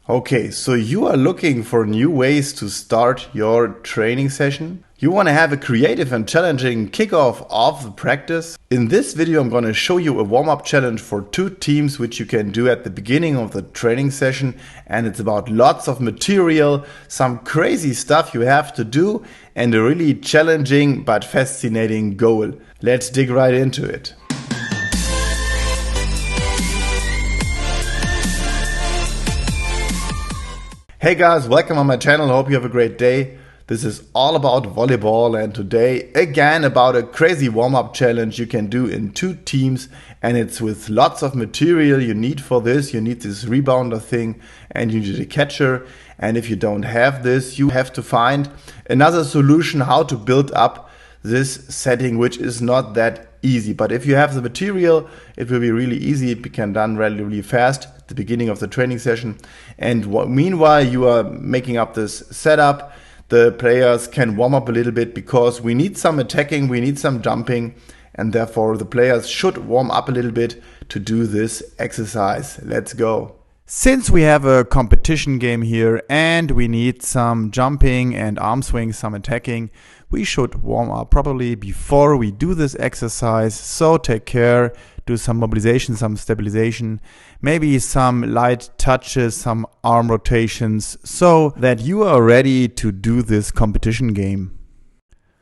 Okay, so you are looking for new ways to start your training session? You want to have a creative and challenging kickoff of the practice? In this video, I'm going to show you a warm-up challenge for 2 teams which you can do at the beginning of the training session. And it's about lots of material, some crazy stuff you have to do, and a really challenging but fascinating goal. Let's dig right into it. Hey guys, welcome on my channel. Hope you have a great day. This is all about volleyball, and today again about a crazy warm-up challenge you can do in 2 teams, and it's with lots of material you need for this. You need this rebounder thing and you need a catcher, and if you don't have this, you have to find another solution how to build up this setting, which is not that easy. But if you have the material, it will be really easy. It can be done relatively fast at the beginning of the training session. And meanwhile you are making up this setup, the players can warm up a little bit because we need some attacking, we need some jumping, and therefore the players should warm up a little bit to do this exercise. Let's go. Since we have a competition game here and we need some jumping and arm swings, some attacking, we should warm up probably before we do this exercise. So take care, do some mobilization, some stabilization, maybe some light touches, some arm rotations, so that you are ready to do this competition game.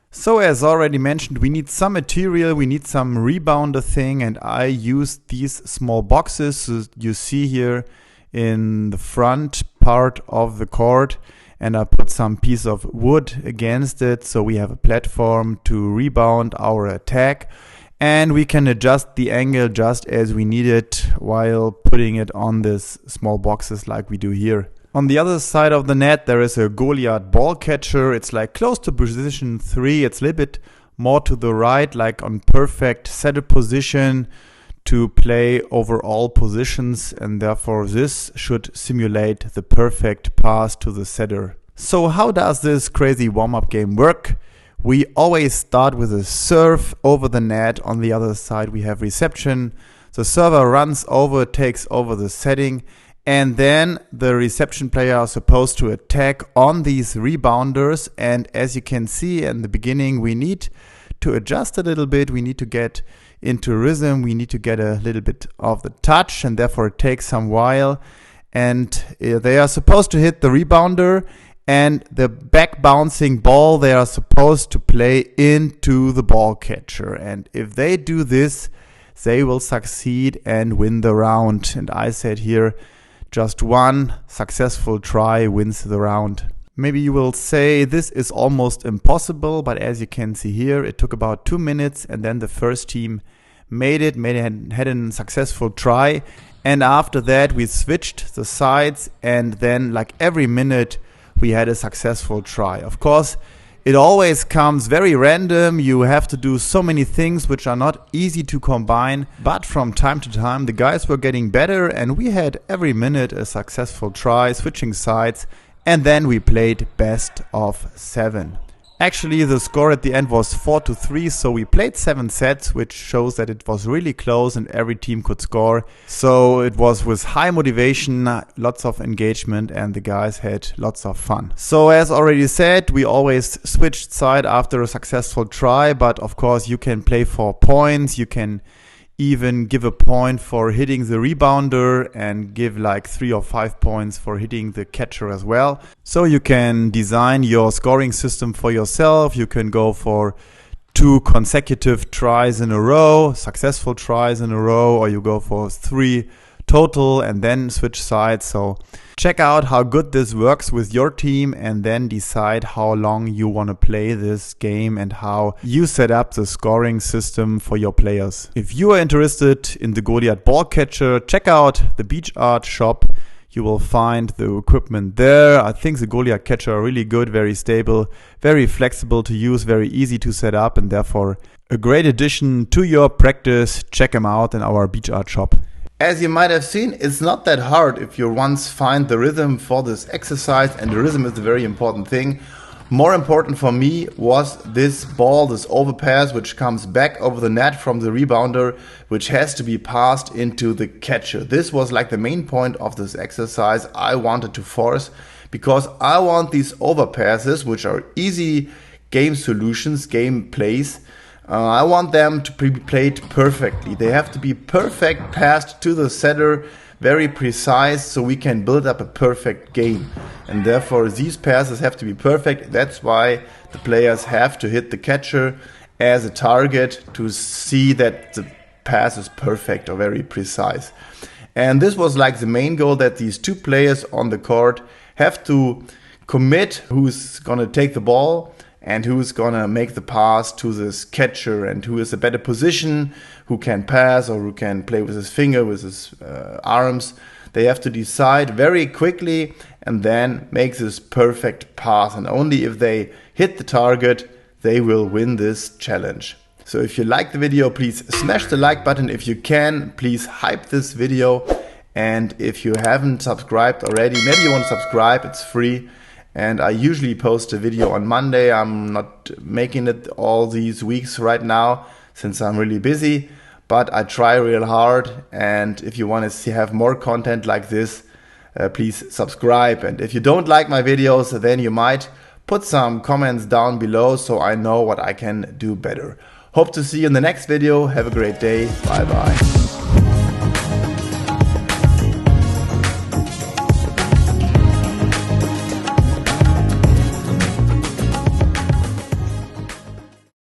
So as already mentioned, we need some material, we need some rebounder thing, and I used these small boxes you see here in the front part of the court, and I put some piece of wood against it so we have a platform to rebound our attack, and we can adjust the angle just as we need it while putting it on this small boxes like we do here. On the other side of the net there is a GOLIATH ball catcher. It's like close to position 3, it's a little bit more to the right, like on perfect setup position to play over all positions, and therefore this should simulate the perfect pass to the setter. So how does this crazy warm-up game work? We always start with a serve over the net. On the other side we have reception. The server runs over, takes over the setting, and then the reception player are supposed to attack on these rebounders. And as you can see in the beginning, we need to adjust a little bit, we need to get into rhythm, we need to get a little bit of the touch, and therefore it takes some while. And they are supposed to hit the rebounder, and the back bouncing ball they are supposed to play into the ball catcher. And if they do this, they will succeed and win the round. And I said here, just one successful try wins the round. Maybe you will say this is almost impossible, but as you can see here, it took about 2 minutes, and then the first team had a successful try. And after that we switched the sides, and then like every minute we had a successful try. Of course, it always comes very random. You have to do so many things which are not easy to combine, but from time to time the guys were getting better, and we had every minute a successful try, switching sides. And then we played best of 7. Actually, the score at the end was 4-3, so we played 7 sets, which shows that it was really close and every team could score. So it was with high motivation, lots of engagement, and the guys had lots of fun. So as already said, we always switched side after a successful try, but of course you can play for points, you can even give a point for hitting the rebounder and give like 3 or 5 points for hitting the catcher as well. So you can design your scoring system for yourself. You can go for 2 consecutive tries in a row, successful tries in a row, or you go for 3 total and then switch sides. So check out how good this works with your team, and then decide how long you want to play this game and how you set up the scoring system for your players. If you are interested in the GOLIATH ball catcher, check out the Beach Art shop. You will find the equipment there. I think the GOLIATH catcher are really good, very stable, very flexible to use, very easy to set up, and therefore a great addition to your practice. Check them out in our Beach Art shop. As you might have seen, it's not that hard if you once find the rhythm for this exercise, and the rhythm is a very important thing. More important for me was this ball, this overpass, which comes back over the net from the rebounder, which has to be passed into the catcher. This was like the main point of this exercise I wanted to force, because I want these overpasses, which are easy game solutions, game plays, I want them to be played perfectly. They have to be perfect, passed to the setter, very precise, so we can build up a perfect game. And therefore these passes have to be perfect. That's why the players have to hit the catcher as a target to see that the pass is perfect or very precise. And this was like the main goal, that these two players on the court have to commit who's gonna take the ball and who's gonna make the pass to this catcher, and who is a better position, who can pass or who can play with his finger, with his arms. They have to decide very quickly and then make this perfect pass. And only if they hit the target, they will win this challenge. So if you like the video, please smash the like button. If you can, please hype this video. And if you haven't subscribed already, maybe you want to subscribe, it's free. And I usually post a video on Monday. I'm not making it all these weeks right now since I'm really busy, but I try real hard. And if you want to have more content like this, please subscribe. And if you don't like my videos, then you might put some comments down below so I know what I can do better. Hope to see you in the next video. Have a great day. Bye bye.